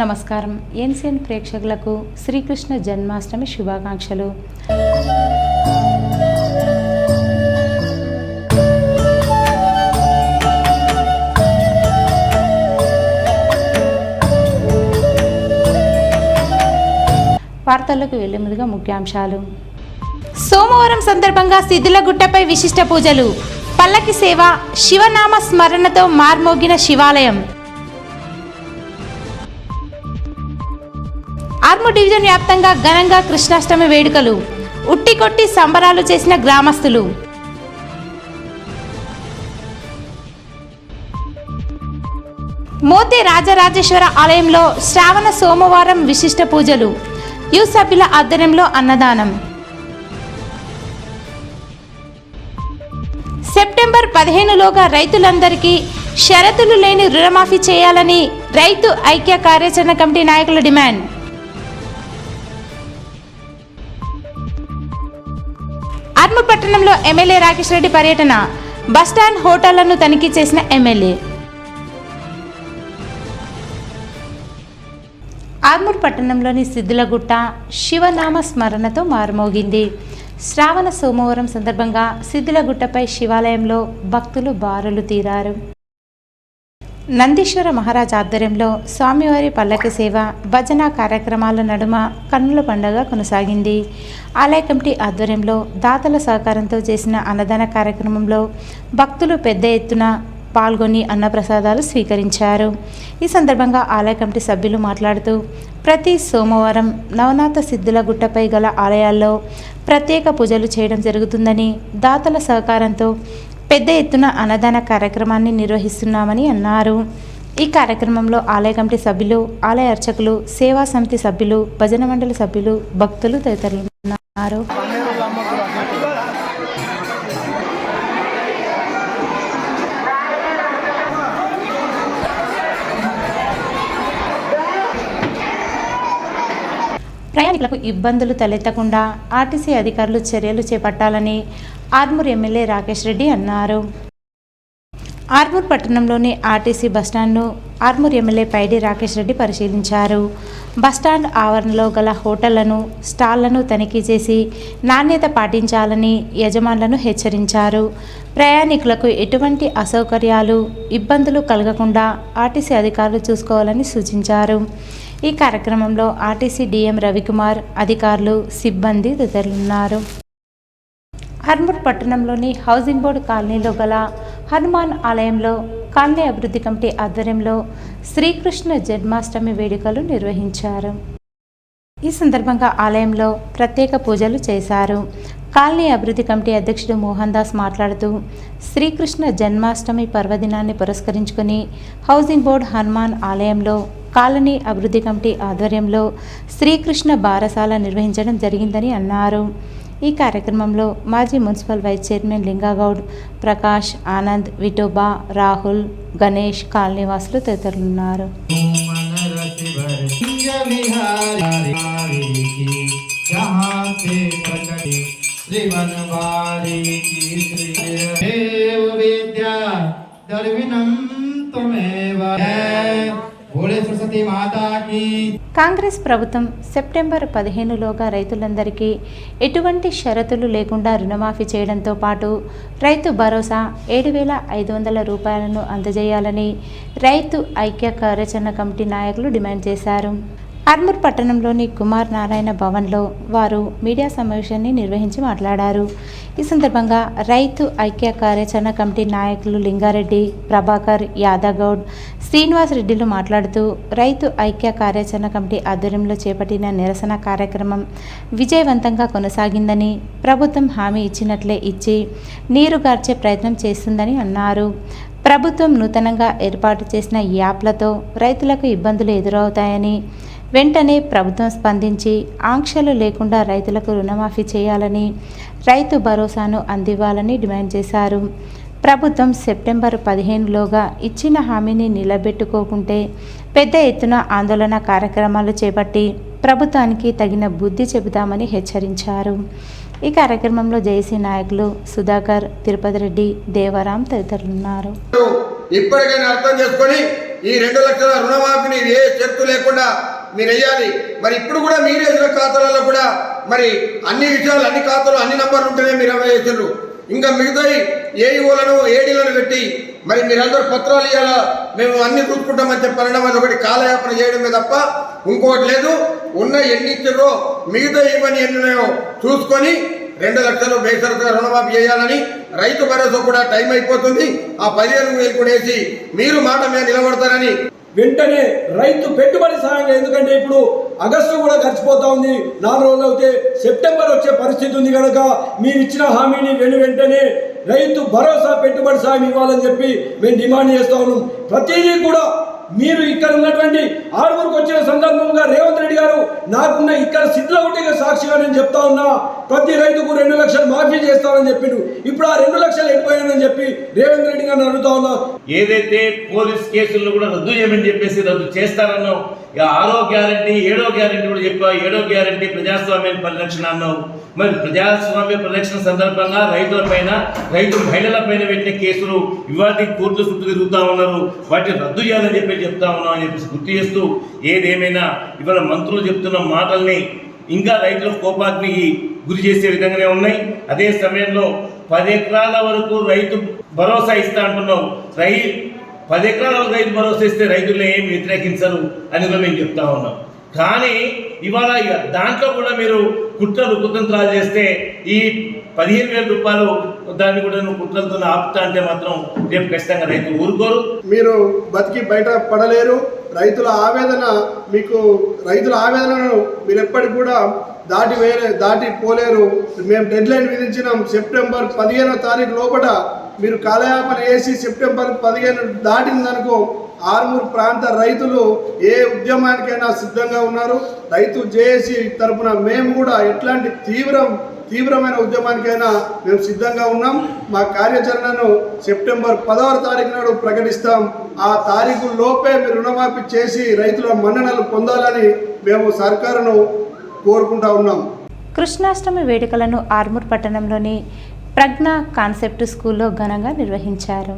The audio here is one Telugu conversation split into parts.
నమస్కారం. ఎన్సిఎన్ ప్రేక్షకులకు శ్రీకృష్ణ జన్మాష్టమి శుభాకాంక్షలు. వార్తలకు వెళ్లే ముందుగా ముఖ్యాంశాలు. సోమవారం సందర్భంగా సిద్ధిలగుట్టపై విశిష్ట పూజలు, పల్లకి సేవ, శివనామ స్మరణతో మార్మోగిన శివాలయం. ఆర్మూర్ డివిజన్ వ్యాప్తంగా ఘనంగా కృష్ణాష్టమి వేడుకలు, ఉట్టికొట్టి సంబరాలు చేసిన గ్రామస్తులు. మోతే రాజరాజేశ్వర ఆలయంలో శ్రావణ సోమవారం విశిష్ట పూజలు, యూత్ సభ్యుల ఆధ్వర్యంలో అన్నదానం. సెప్టెంబర్ 15లోగా రైతులందరికీ షరతులు లేని రుణమాఫీ చేయాలని రైతు ఐక్య కార్యాచరణ కమిటీ నాయకుల డిమాండ్. ఆర్మూర్ పట్టణంలో ఎమ్మెల్యే రాకేష్ రెడ్డి పర్యటన, బస్టాండ్ హోటళ్లను తనిఖీ చేసిన ఎమ్మెల్యే. ఆర్మూర్ పట్టణంలోని సిద్ధిలగుట్ట శివనామ స్మరణతో మారుమోగింది. శ్రావణ సోమవారం సందర్భంగా సిద్ధిలగుట్టపై శివాలయంలో భక్తులు బారులు తీరారు. నందీశ్వర మహారాజ్ ఆధ్వర్యంలో స్వామివారి పల్లకి సేవ, భజన కార్యక్రమాల నడుమ కన్నుల పండుగ కొనసాగింది. ఆలయ కమిటీ ఆధ్వర్యంలో దాతల సహకారంతో చేసిన అన్నదాన కార్యక్రమంలో భక్తులు పెద్ద ఎత్తున పాల్గొని అన్నప్రసాదాలు స్వీకరించారు. ఈ సందర్భంగా ఆలయ కమిటీ సభ్యులు మాట్లాడుతూ, ప్రతి సోమవారం నవనాథ సిద్ధిలగుట్టపై గల ఆలయాల్లో ప్రత్యేక పూజలు చేయడం జరుగుతుందని, దాతల సహకారంతో పెద్ద ఎత్తున అన్నదాన కార్యక్రమాన్ని నిర్వహిస్తున్నామని అన్నారు. ఈ కార్యక్రమంలో ఆలయ కమిటీ సభ్యులు, ఆలయ అర్చకులు, సేవా సమితి సభ్యులు, భజన మండలి సభ్యులు, భక్తులు తదితరులు ఉన్నారు. ప్రయాణికులకు ఇబ్బందులు తలెత్తకుండా ఆర్టీసీ అధికారులు చర్యలు చేపట్టాలని ఆర్మూర్ ఎమ్మెల్యే రాకేష్ రెడ్డి అన్నారు. ఆర్మూర్ పట్టణంలోని ఆర్టీసీ బస్టాండ్ను ఆర్మూర్ ఎమ్మెల్యే పైడి రాకేష్ రెడ్డి పరిశీలించారు. బస్టాండ్ ఆవరణలో గల హోటళ్లను, స్టాళ్లను తనిఖీ చేసి నాణ్యత పాటించాలని యజమానులను హెచ్చరించారు. ప్రయాణికులకు ఎటువంటి అసౌకర్యాలు, ఇబ్బందులు కలగకుండా ఆర్టీసీ అధికారులు చూసుకోవాలని సూచించారు. ఈ కార్యక్రమంలో ఆర్టీసీ డిఎం రవికుమార్, అధికారులు, సిబ్బంది తదితరులున్నారు. ఆర్మూర్ పట్టణంలోని హౌసింగ్ బోర్డు కాలనీలో గల హనుమాన్ ఆలయంలో కాలనీ అభివృద్ధి కమిటీ ఆధ్వర్యంలో శ్రీకృష్ణ జన్మాష్టమి వేడుకలు నిర్వహించారు. ఈ సందర్భంగా ఆలయంలో ప్రత్యేక పూజలు చేశారు. కాలనీ అభివృద్ధి కమిటీ అధ్యక్షుడు మోహన్ దాస్ మాట్లాడుతూ, శ్రీకృష్ణ జన్మాష్టమి పర్వదినాన్ని పురస్కరించుకుని హౌసింగ్ బోర్డు హనుమాన్ ఆలయంలో కాలనీ అభివృద్ధి కమిటీ ఆధ్వర్యంలో శ్రీకృష్ణ బారసాల నిర్వహించడం జరిగిందని అన్నారు. ఈ కార్యక్రమంలో మాజీ municipal vice chairman Lingagoud, Prakash, Anand, Vithoba, Rahul, Ganesh, కాలనీవాసులు తదితరులున్నారు. కాంగ్రెస్ ప్రభుత్వం సెప్టెంబర్ 15లోగా రైతులందరికీ ఎటువంటి షరతులు లేకుండా రుణమాఫీ చేయడంతో పాటు రైతు భరోసా 7,500 రూపాయలను అందజేయాలని రైతు ఐక్య కార్యాచరణ కమిటీ నాయకులు డిమాండ్ చేశారు. ఆర్మూర్ పట్టణంలోని కుమార్ నారాయణ భవన్లో వారు మీడియా సమావేశాన్ని నిర్వహించి మాట్లాడారు. ఈ సందర్భంగా రైతు ఐక్య కార్యాచరణ కమిటీ నాయకులు లింగారెడ్డి, ప్రభాకర్, యాదగౌడ్, శ్రీనివాస్ రెడ్డిలు మాట్లాడుతూ, రైతు ఐక్య కార్యాచరణ కమిటీ ఆధ్వర్యంలో చేపట్టిన నిరసన కార్యక్రమం విజయవంతంగా కొనసాగిందని, ప్రభుత్వం హామీ ఇచ్చినట్లే ఇచ్చి నీరుగార్చే ప్రయత్నం చేస్తుందని అన్నారు. ప్రభుత్వం నూతనంగా ఏర్పాటు చేసిన యాప్లతో రైతులకు ఇబ్బందులు ఎదురవుతాయని, వెంటనే ప్రభుత్వం స్పందించి ఆంక్షలు లేకుండా రైతులకు రుణమాఫీ చేయాలని, రైతు భరోసాను అందివ్వాలని డిమాండ్ చేశారు. ప్రభుత్వం సెప్టెంబర్ 15లోగా ఇచ్చిన హామీని నిలబెట్టుకోకుంటే పెద్ద ఎత్తున ఆందోళన కార్యక్రమాలు చేపట్టి ప్రభుత్వానికి తగిన బుద్ధి చెబుతామని హెచ్చరించారు. ఈ కార్యక్రమంలో జేఏసీ నాయకులు సుధాకర్, తిరుపతి రెడ్డి, దేవరాం తదితరులున్నారు. ఇప్పటికైనా అర్థం చేసుకొని ఈ 2 లక్షల రుణమాఫీని ఏ షరతు లేకుండా మీరు వేయాలి. మరి ఇప్పుడు కూడా మీరు వేసిన ఖాతాలలో కూడా మరి అన్ని విషయాలు, అన్ని ఖాతాలు, అన్ని నంబర్లు ఉంటేనే మీరు వేసారు. ఇంకా మిగతాయి ఏఈఓలను ఏడీలను పెట్టి మరి మీరందరూ పత్రాలు ఇవ్వాలా, మేము అన్ని చూసుకుంటామని చెప్పారన్న అది ఒకటి కాలయాపన చేయడమే తప్ప ఇంకోటి లేదు. ఉన్న ఎన్ని ఇచ్చారో మిగతా ఏమని ఎన్నున్నాయో చూసుకొని 2 లక్షలు బేసరతుగా రుణమాఫీ చేయాలని, రైతు భరోసా కూడా టైం అయిపోతుంది, ఆ 15,000 కూడా వేసి మీరు మాట మీద నిలబడతారని వెంటనే రైతు పెట్టుబడి సాయంగా, ఎందుకంటే ఇప్పుడు ఆగస్టు కూడా గడిచిపోతా ఉంది, 4 రోజులు అయితే సెప్టెంబర్ వచ్చే పరిస్థితి ఉంది కనుక మీరు ఇచ్చిన హామీని వెంటనే రైతు భరోసా పెట్టుబడి సాయం ఇవ్వాలని చెప్పి మేము డిమాండ్ చేస్తా ఉన్నాం. ప్రతిదీ కూడా మీరు ఇక్కడ ఉన్నటువంటి ఆర్మూర్కి వచ్చిన సందర్భంగా రేవంత్ రెడ్డి గారు నాకున్న ఇక్కడ సిద్ధలవుటిగా సాక్షిగా నేను చెప్తా ఉన్నా, ప్రతి రైతుకు 2 లక్షలు మాఫీ చేస్తామని చెప్పిండు. ఇప్పుడు ఆ 2 లక్షలు ఎట్టిపోయానని చెప్పి రేవంత్ రెడ్డి గారిని అడుగుతా ఉన్నా. ఏదైతే పోలీస్ కేసులను కూడా రద్దు చేయమని చెప్పేసి రద్దు చేస్తారన్నో, 6వ గ్యారంటీ 7వ గ్యారంటీ కూడా చెప్పా. 7వ గ్యారంటీ ప్రజాస్వామ్య పరిరక్షణ అన్నావు. మరి ప్రజాస్వామ్య పరిరక్షణ సందర్భంగా రైతుల పైన, రైతు మహిళల పైన పెట్టిన కేసులు ఇవాటి కోర్టుల చుట్టూ తిరుగుతా ఉన్నారు. వాటిని రద్దు చేయాలని చెప్పి చెప్తా ఉన్నాం అని చెప్పేసి గుర్తు చేస్తూ, ఏదేమైనా ఇవాళ మంత్రులు చెప్తున్న మాటల్ని ఇంకా రైతుల కోపాగ్నికి గురి చేసే విధంగానే ఉన్నాయి. అదే సమయంలో 10 ఎకరాల వరకు రైతు భరోసా ఇస్తా అంటున్నావు. 10 ఎకరాల వరకు రైతు భరోసా ఇస్తే రైతులను ఏం వ్యతిరేకించరు అని కూడా మేము చెప్తా ఉన్నాం. కానీ ఇవాళ దాంట్లో కూడా మీరు కుట్రలు చేస్తే ఈ 15,000 రూపాయలు దాన్ని కూడా నువ్వు కుట్రలతో ఆపుతా అంటే మాత్రం రేపు ఖచ్చితంగా రైతు ఊరుకోరు. మీరు బతికి బయట పడలేరు. రైతుల ఆవేదనను మీరు ఎప్పటికి కూడా దాటి పోలేరు. మేము డెడ్ లైన్ విధించినాం. సెప్టెంబర్ 15వ తారీఖు లోపల మీరు కాలయాపన చేసి సెప్టెంబర్ 15 దాటిందనుకో ఆర్మూర్ ప్రాంత రైతులు ఏ ఉద్యమానికైనా సిద్ధంగా ఉన్నారు. రైతు జేఏసీ తరఫున మేము కూడా ఎట్లాంటి తీవ్రమైన ఉద్యమానికైనా మేము సిద్ధంగా ఉన్నాం. మా కార్యాచరణను సెప్టెంబర్ 10వ తారీఖు నాడు ప్రకటిస్తాం. ఆ తారీఖు లోపే మీరు రుణమాఫీ చేసి రైతుల మన్ననలు పొందాలని మేము సర్కారును కోరుకుంటా ఉన్నాం. కృష్ణాష్టమి వేడుకలను ఆర్మూర్ పట్టణంలోని ప్రజ్ఞ కాన్సెప్ట్ స్కూల్లో ఘనంగా నిర్వహించారు.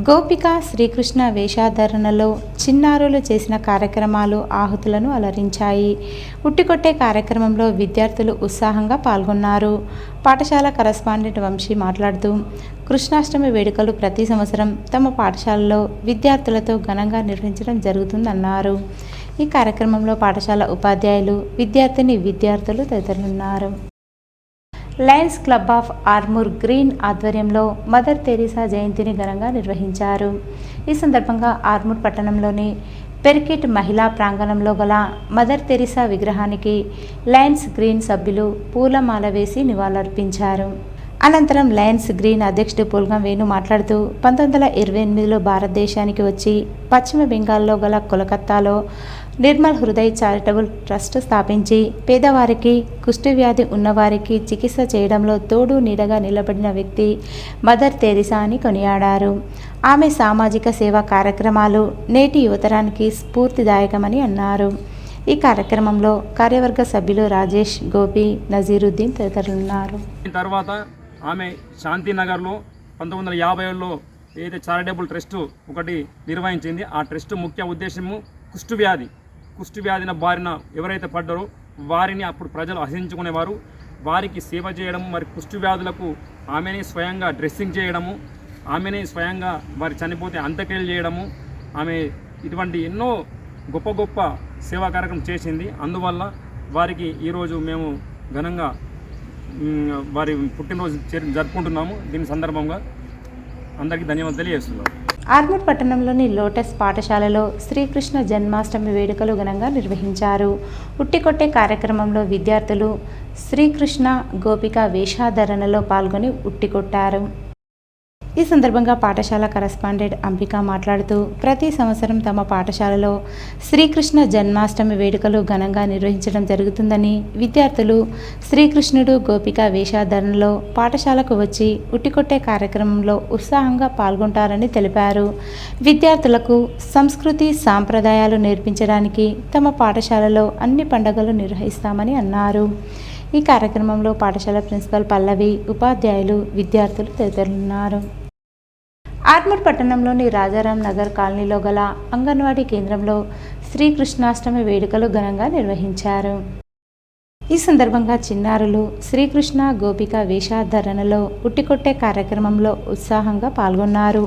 గోపిక శ్రీకృష్ణ వేషధారణలో చిన్నారులు చేసిన కార్యక్రమాలు ఆహుతులను అలరించాయి. ఉట్టికొట్టే కార్యక్రమంలో విద్యార్థులు ఉత్సాహంగా పాల్గొన్నారు. పాఠశాల కరస్పాండెంట్ వంశీ మాట్లాడుతూ, కృష్ణాష్టమి వేడుకలు ప్రతి సంవత్సరం తమ పాఠశాలలో విద్యార్థులతో ఘనంగా నిర్వహించడం జరుగుతుందన్నారు. ఈ కార్యక్రమంలో పాఠశాల ఉపాధ్యాయులు, విద్యార్థులు తదితరులున్నారు. Lions Club of Armoor Green ఆధ్వర్యంలో మదర్ తెరీసా జయంతిని ఘనంగా నిర్వహించారు. ఈ సందర్భంగా ఆర్మూర్ పట్టణంలోని పెర్కిట్ మహిళా ప్రాంగణంలో గల మదర్ తెరీసా విగ్రహానికి లయన్స్ గ్రీన్ సభ్యులు పూలమాల వేసి నివాళులర్పించారు. అనంతరం లయన్స్ గ్రీన్ అధ్యక్షుడు పూల్గం వేణు మాట్లాడుతూ, 1928లో భారతదేశానికి వచ్చి పశ్చిమ బెంగాల్లో గల కోలకత్తాలో నిర్మల్ హృదయ్ చారిటబుల్ ట్రస్ట్ స్థాపించి పేదవారికి, కుష్ఠవ్యాధి ఉన్నవారికి చికిత్స చేయడంలో తోడు నీడగా నిలబడిన వ్యక్తి మదర్ తెరీసా అని కొనియాడారు. ఆమె సామాజిక సేవా కార్యక్రమాలు నేటి యువతరానికి స్ఫూర్తిదాయకమని అన్నారు. ఈ కార్యక్రమంలో కార్యవర్గ సభ్యులు రాజేష్, గోపి, నజీరుద్దీన్ తదితరులున్నారు. తర్వాత ఆమె శాంతినగర్లో 1950లో ఏదైతే చారిటబుల్ ట్రస్ట్ ఒకటి నిర్వహించింది. ఆ ట్రస్ట్ ముఖ్య ఉద్దేశము కుష్ఠవ్యాధిన బారిన ఎవరైతే పడ్డారో వారిని అప్పుడు ప్రజలు అసహించుకునేవారు. వారికి సేవ చేయడము, మరి కుష్ఠవ్యాధులకు ఆమెనే స్వయంగా డ్రెస్సింగ్ చేయడము, ఆమెనే స్వయంగా వారి చనిపోతే అంత్యక్రియలు చేయడము, ఆమె ఇటువంటి ఎన్నో గొప్ప సేవా కార్యక్రమం చేసింది. అందువల్ల వారికి ఈరోజు మేము ఘనంగా వారి పుట్టినరోజు జరుపుకుంటున్నాము. దీని సందర్భంగా అందరికీ ధన్యవాదాలు తెలియజేస్తున్నాం. ఆర్మూర్ పట్టణంలోని లోటస్ పాఠశాలలో శ్రీకృష్ణ జన్మాష్టమి వేడుకలు ఘనంగా నిర్వహించారు. ఉట్టికొట్టే కార్యక్రమంలో విద్యార్థులు శ్రీకృష్ణ గోపిక వేషధారణలో పాల్గొని ఉట్టికొట్టారు. ఈ సందర్భంగా పాఠశాల కరస్పాండెంట్ అంబిక మాట్లాడుతూ, ప్రతి సంవత్సరం తమ పాఠశాలలో శ్రీకృష్ణ జన్మాష్టమి వేడుకలు ఘనంగా నిర్వహించడం జరుగుతుందని, విద్యార్థులు శ్రీకృష్ణుడు గోపిక వేషధారణలో పాఠశాలకు వచ్చి ఉట్టికొట్టే కార్యక్రమంలో ఉత్సాహంగా పాల్గొంటారని తెలిపారు. విద్యార్థులకు సంస్కృతి సాంప్రదాయాలు నేర్పించడానికి తమ పాఠశాలలో అన్ని పండుగలు నిర్వహిస్తామని అన్నారు. ఈ కార్యక్రమంలో పాఠశాల ప్రిన్సిపల్ పల్లవి, ఉపాధ్యాయులు, విద్యార్థులు తదితరులున్నారు. ఆర్మూర్ పట్టణంలోని రాజారాం నగర్ కాలనీలో గల అంగన్వాడీ కేంద్రంలో శ్రీకృష్ణాష్టమి వేడుకలు ఘనంగా నిర్వహించారు. ఈ సందర్భంగా చిన్నారులు శ్రీకృష్ణ గోపిక వేషధారణలో ఉట్టికొట్టే కార్యక్రమంలో ఉత్సాహంగా పాల్గొన్నారు.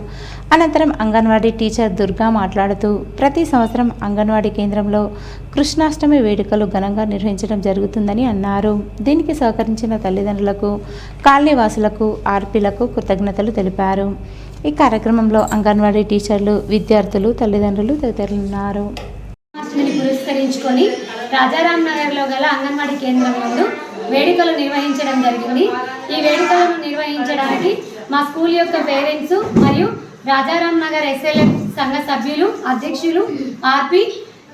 అనంతరం అంగన్వాడీ టీచర్ దుర్గా మాట్లాడుతూ ప్రతి సంవత్సరం అంగన్వాడీ కేంద్రంలో కృష్ణాష్టమి వేడుకలు ఘనంగా నిర్వహించడం జరుగుతుందని అన్నారు. దీనికి సహకరించిన తల్లిదండ్రులకు, కాలనీవాసులకు, ఆర్పీలకు కృతజ్ఞతలు తెలిపారు. ఈ కార్యక్రమంలో అంగన్వాడీ టీచర్లు, విద్యార్థులు, తల్లిదండ్రులు తదితరులున్నారు. పురస్కరించుకొని రాజారాం నగర్లో గల అంగన్వాడీ కేంద్రంలో వేడుకలు నిర్వహించడం జరిగింది. ఈ వేడుకలను నిర్వహించడానికి మా స్కూల్ యొక్క పేరెంట్స్ మరియు రాజారాం నగర్ SLF సంఘ సభ్యులు, అధ్యక్షులు, ఆర్పి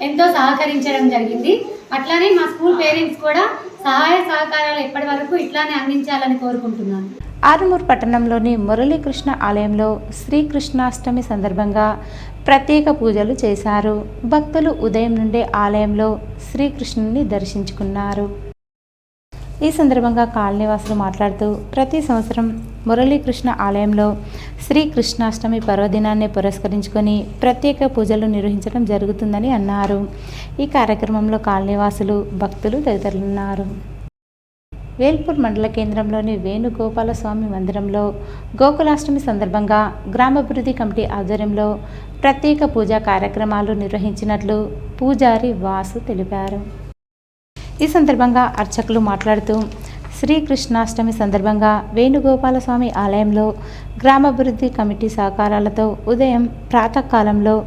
ఎంతో సహకరించడం జరిగింది. అట్లానే మా స్కూల్ పేరెంట్స్ కూడా సహాయ సహకారాలు ఎప్పటి వరకు ఇట్లానే అందించాలని కోరుకుంటున్నాను. ఆర్మూర్ పట్టణంలోని మురళీకృష్ణ ఆలయంలో శ్రీకృష్ణాష్టమి సందర్భంగా ప్రత్యేక పూజలు చేశారు. భక్తులు ఉదయం నుండే ఆలయంలో శ్రీకృష్ణుని దర్శించుకున్నారు. ఈ సందర్భంగా కాలనీవాసులు మాట్లాడుతూ ప్రతి సంవత్సరం మురళీకృష్ణ ఆలయంలో శ్రీకృష్ణాష్టమి పర్వదినాన్ని పురస్కరించుకొని ప్రత్యేక పూజలు నిర్వహించడం జరుగుతుందని అన్నారు. ఈ కార్యక్రమంలో కాలనీవాసులు, భక్తులు తదితరులున్నారు. వేల్పూర్ మండల కేంద్రంలోని వేణుగోపాలస్వామి మందిరంలో గోకులాష్టమి సందర్భంగా గ్రామాభివృద్ధి కమిటీ ఆధ్వర్యంలో ప్రత్యేక పూజా కార్యక్రమాలు నిర్వహించినట్లు పూజారి వాసు తెలిపారు. ఈ సందర్భంగా అర్చకులు మాట్లాడుతూ శ్రీకృష్ణాష్టమి సందర్భంగా వేణుగోపాలస్వామి ఆలయంలో గ్రామాభివృద్ధి కమిటీ సహకారాలతో ఉదయం ప్రాతకాలంలో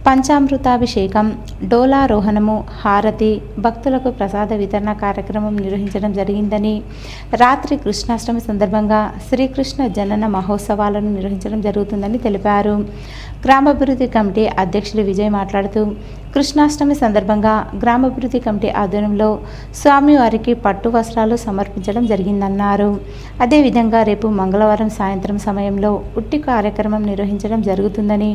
పంచామృతాభిషేకం, డోలారోహణము, హారతి, భక్తులకు ప్రసాద వితరణ కార్యక్రమం నిర్వహించడం జరిగిందని, రాత్రి కృష్ణాష్టమి సందర్భంగా శ్రీకృష్ణ జనన మహోత్సవాలను నిర్వహించడం జరుగుతుందని తెలిపారు. గ్రామాభివృద్ధి కమిటీ అధ్యక్షులు విజయ్ మాట్లాడుతూ కృష్ణాష్టమి సందర్భంగా గ్రామాభివృద్ధి కమిటీ ఆధ్వర్యంలో స్వామివారికి పట్టు వస్త్రాలు సమర్పించడం జరిగిందన్నారు. అదేవిధంగా రేపు మంగళవారం సాయంత్రం సమయంలో ఉట్టి కార్యక్రమం నిర్వహించడం జరుగుతుందని,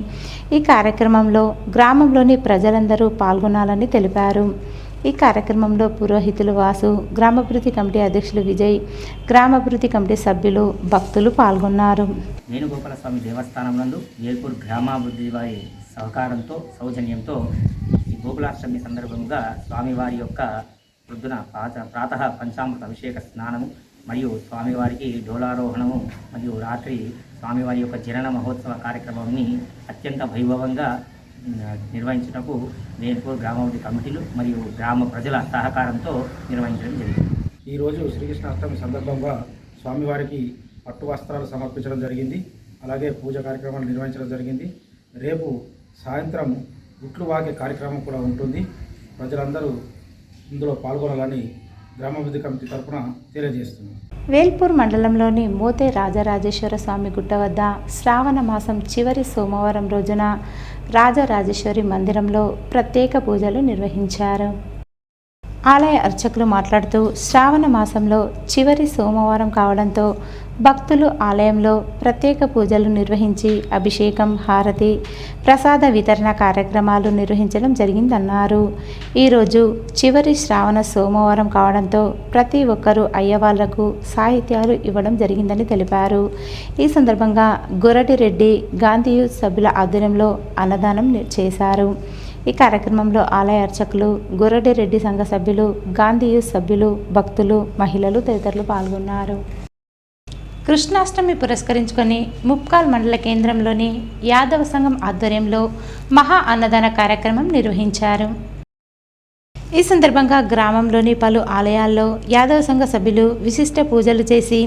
ఈ కార్యక్రమంలో గ్రామంలోని ప్రజలందరూ పాల్గొనాలని తెలిపారు. ఈ కార్యక్రమంలో పురోహితులు వాసు, గ్రామాభివృద్ధి కమిటీ అధ్యక్షులు విజయ్, గ్రామాభివృద్ధి కమిటీ సభ్యులు, భక్తులు పాల్గొన్నారు. వేణుగోపాలస్వామి దేవస్థానం నందు వేల్పూర్ గ్రామాభివృద్ధి వారి సహకారంతో, సౌజన్యంతో ఈ గోకులాష్టమి సందర్భంగా స్వామివారి యొక్క పొద్దున ప్రాతः పంచామృత అభిషేక స్నానము మరియు స్వామివారికి డోలారోహణము మరియు రాత్రి స్వామివారి యొక్క జనన మహోత్సవ కార్యక్రమాన్ని అత్యంత వైభవంగా నిర్వహించుటకు వేల్పూర్ గ్రామాభివృద్ధి కమిటీలు మరియు గ్రామ ప్రజల సహకారంతో నిర్వహించడం జరిగింది. ఈరోజు శ్రీకృష్ణాష్టమి సందర్భంగా స్వామివారికి పట్టు వస్త్రాలు సమర్పించడం జరిగింది. అలాగే పూజ కార్యక్రమాలు నిర్వహించడం జరిగింది. రేపు సాయంత్రం గుట్లు వాకే కార్యక్రమం కూడా ఉంటుంది. ప్రజలందరూ ఇందులో పాల్గొనాలని గ్రామాభివృద్ధి కమిటీ తరఫున తెలియజేస్తున్నాం. వేల్పూర్ మండలంలోని మోతే రాజరాజేశ్వర స్వామి గుట్ట వద్ద శ్రావణ మాసం చివరి సోమవారం రోజున రాజరాజేశ్వరి మందిరంలో ప్రత్యేక పూజలు నిర్వహించారు. ఆలయ అర్చకులు మాట్లాడుతూ శ్రావణ మాసంలో చివరి సోమవారం కావడంతో భక్తులు ఆలయంలో ప్రత్యేక పూజలు నిర్వహించి అభిషేకం, హారతి, ప్రసాద వితరణ కార్యక్రమాలు నిర్వహించడం జరిగిందన్నారు. ఈరోజు చివరి శ్రావణ సోమవారం కావడంతో ప్రతి ఒక్కరూ అయ్యవాళ్లకు సాహిత్యాలు ఇవ్వడం జరిగిందని తెలిపారు. ఈ సందర్భంగా గొరటిరెడ్డి గాంధీ యూత్ సభ్యుల ఆధ్వర్యంలో అన్నదానం చేశారు. ఈ కార్యక్రమంలో ఆలయ అర్చకులు, గొరటిరెడ్డి సంఘ సభ్యులు, గాంధీ యూత్ సభ్యులు, భక్తులు, మహిళలు తదితరులు పాల్గొన్నారు. కృష్ణాష్టమి పురస్కరించుకొని ముప్కాల్ మండల కేంద్రంలోని యాదవ సంఘం ఆధ్వర్యంలో మహా అన్నదాన కార్యక్రమం నిర్వహించారు. ఈ సందర్భంగా గ్రామంలోని పలు ఆలయాల్లో యాదవ సంఘ సభ్యులు విశిష్ట పూజలు చేసి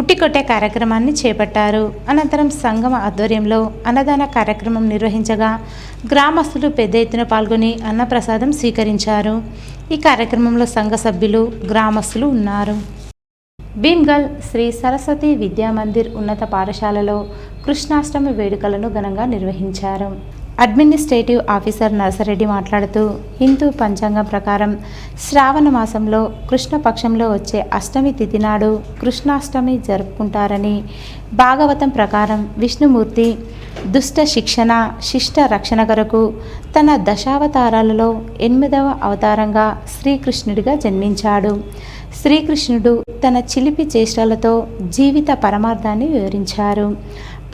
ఉట్టికొట్టే కార్యక్రమాన్ని చేపట్టారు. అనంతరం సంఘం ఆధ్వర్యంలో అన్నదాన కార్యక్రమం నిర్వహించగా గ్రామస్తులు పెద్ద ఎత్తున పాల్గొని అన్నప్రసాదం స్వీకరించారు. ఈ కార్యక్రమంలో సంఘ సభ్యులు, గ్రామస్తులు ఉన్నారు. భీమ్గల్ శ్రీ సరస్వతి విద్యామందిర్ ఉన్నత పాఠశాలలో కృష్ణాష్టమి వేడుకలను ఘనంగా నిర్వహించారు. అడ్మినిస్ట్రేటివ్ ఆఫీసర్ నర్సరెడ్డి మాట్లాడుతూ హిందూ పంచాంగం ప్రకారం శ్రావణ మాసంలో కృష్ణపక్షంలో వచ్చే అష్టమి తిథి నాడు కృష్ణాష్టమి జరుపుకుంటారని, భాగవతం ప్రకారం విష్ణుమూర్తి దుష్ట శిక్షణ, శిష్ట రక్షణ కొరకు తన దశావతారాలలో 8వ అవతారంగా శ్రీకృష్ణుడిగా జన్మించాడు. శ్రీకృష్ణుడు తన చిలిపి చేష్టలతో జీవిత పరమార్థాన్ని వివరించారు.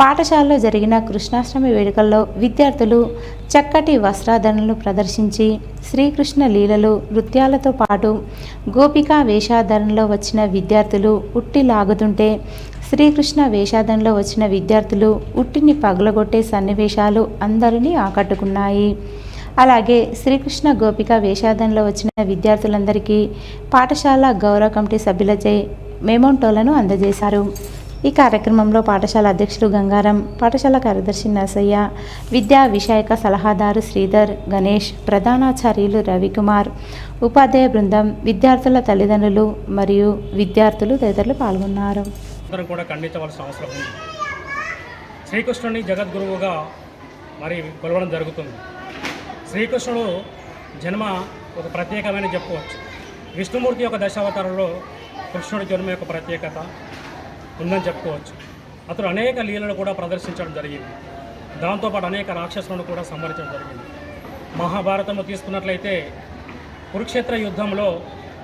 పాఠశాలలో జరిగిన కృష్ణాష్టమి వేడుకల్లో విద్యార్థులు చక్కటి వస్త్రాధరణలు ప్రదర్శించి శ్రీకృష్ణ లీలలు నృత్యాలతో పాటు గోపికా వేషాధరణలో వచ్చిన విద్యార్థులు ఉట్టి లాగుతుంటే శ్రీకృష్ణ వేషాధరణలో వచ్చిన విద్యార్థులు ఉట్టిని పగలగొట్టే సన్నివేశాలు అందరినీ ఆకట్టుకున్నాయి. అలాగే శ్రీకృష్ణ గోపిక వేషాధరణలో వచ్చిన విద్యార్థులందరికీ పాఠశాల గౌరవ కమిటీ సభ్యులచే మెమోంటోలను అందజేశారు. ఈ కార్యక్రమంలో పాఠశాల అధ్యక్షుడు గంగారం, పాఠశాల కార్యదర్శి నరసయ్య, విద్యా విషయక సలహాదారు శ్రీధర్, గణేష్, ప్రధానాచార్యులు రవికుమార్, ఉపాధ్యాయ బృందం, విద్యార్థుల తల్లిదండ్రులు మరియు విద్యార్థులు తదితరులు పాల్గొన్నారు. అందరం కూడా ఖండించవలసిన అవసరం ఉంది. శ్రీకృష్ణుని జగద్గురువుగా మరి కొలవడం జరుగుతుంది. శ్రీకృష్ణుడు జన్మ ఒక ప్రత్యేకమైన చెప్పుకోవచ్చు. విష్ణుమూర్తి యొక్క దశావతారంలో కృష్ణుడి జన్మ యొక్క ప్రత్యేకత ఉందని చెప్పుకోవచ్చు. అతడు అనేక లీలలు కూడా ప్రదర్శించడం జరిగింది. దాంతోపాటు అనేక రాక్షసులను కూడా సంహరించడం జరిగింది. మహాభారతంలో తీసుకున్నట్లయితే కురుక్షేత్ర యుద్ధంలో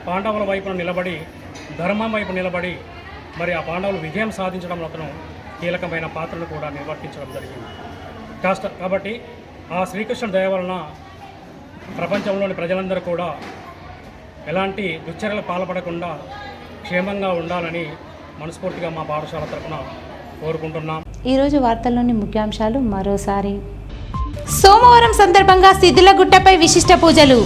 పాండవుల వైపున నిలబడి ధర్మం వైపు నిలబడి మరి ఆ పాండవులు విజయం సాధించడంలో అతను కీలకమైన పాత్రను కూడా నిర్వర్తించడం జరిగింది. కాబట్టి ఆ శ్రీకృష్ణ దయ వలన ప్రపంచంలోని ప్రజలందరూ కూడా ఎలాంటి దుశ్చర్యలు పాల్పడకుండా క్షేమంగా ఉండాలని మనస్ఫూర్తిగా మా పాఠశాల తరఫున కోరుకుంటున్నాం. ఈరోజు వార్తల్లోని ముఖ్యాంశాలు మరోసారి. సోమవారం సందర్భంగా సిద్ధిలగుట్టపై విశిష్ట పూజలు,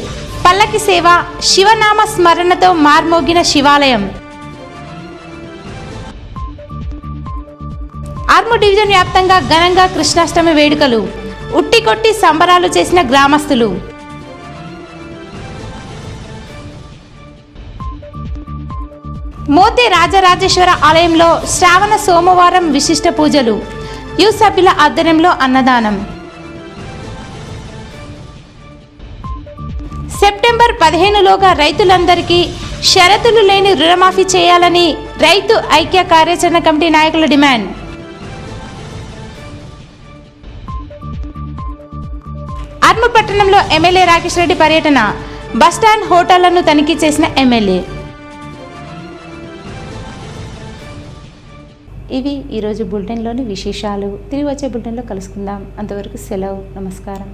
పల్లకి సేవ, శివనామ స్మరణతో మార్మోగిన శివాలయం. ఆర్మూర్ డివిజన్ వ్యాప్తంగా ఘనంగా కృష్ణాష్టమి వేడుకలు, ఉట్టికొట్టి సంబరాలు చేసిన గ్రామస్తులు. మోతే రాజరాజేశ్వర ఆలయంలో శ్రావణ సోమవారం విశిష్ట పూజలు, యూత్ సభ్యుల ఆధ్వర్యంలో అన్నదానం. సెప్టెంబర్ 15లోగా రైతులందరికీ షరతులు లేని రుణమాఫీ చేయాలని రైతు ఐక్య కార్యాచరణ కమిటీ నాయకుల డిమాండ్. ఆర్మూర్ పట్టణంలో ఎమ్మెల్యే రాకేష్ రెడ్డి పర్యటన, బస్టాండ్ హోటళ్లను తనిఖీ చేసిన ఎమ్మెల్యే. ఇవి ఈరోజు బులెటిన్లోని విశేషాలు. తిరిగి వచ్చే బులెటిన్లో కలుసుకుందాం. అంతవరకు సెలవు. నమస్కారం.